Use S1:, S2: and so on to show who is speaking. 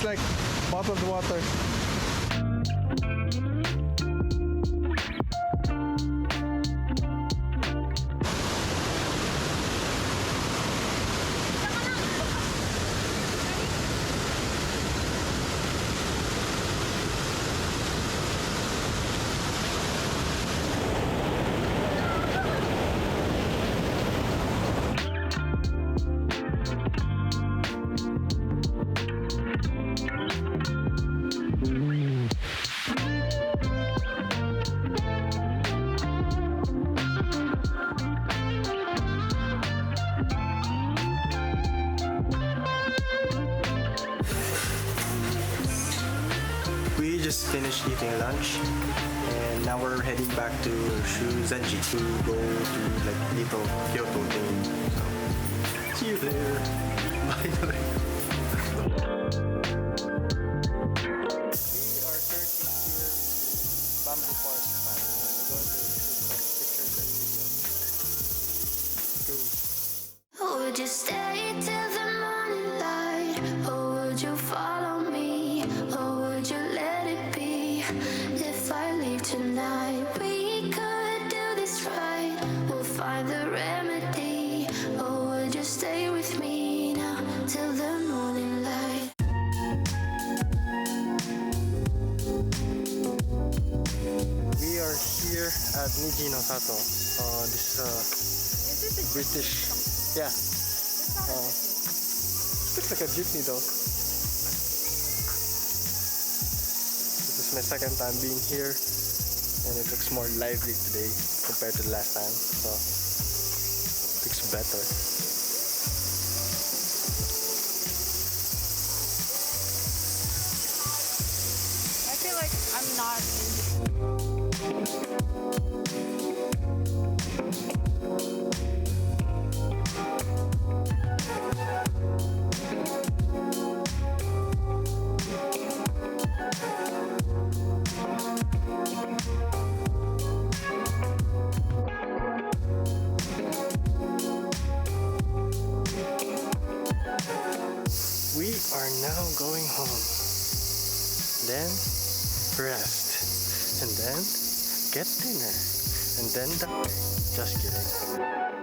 S1: like bottled water.
S2: We just finished eating lunch and now we're heading back to Shuzenji to go to like little Kyoto thing. So, see you there. By the way. We are currently here in Bamboo Forest Park and we're going to shoot some pictures and videos. Go.
S3: Would you stay till the morning light? Or would you follow me? Or would you let it be? If I leave tonight, we could do this right. We'll find the remedy. Or would you stay with me now till the morning light?
S2: We are here at Niji no Sato. This is a British. Yeah. Looks like a jeepney though. This is my second time being here and it looks more lively today compared to last time. So it looks better.
S4: I feel like I'm not in
S2: We are now going home. Then rest. And then get dinner. And then die. Just kidding.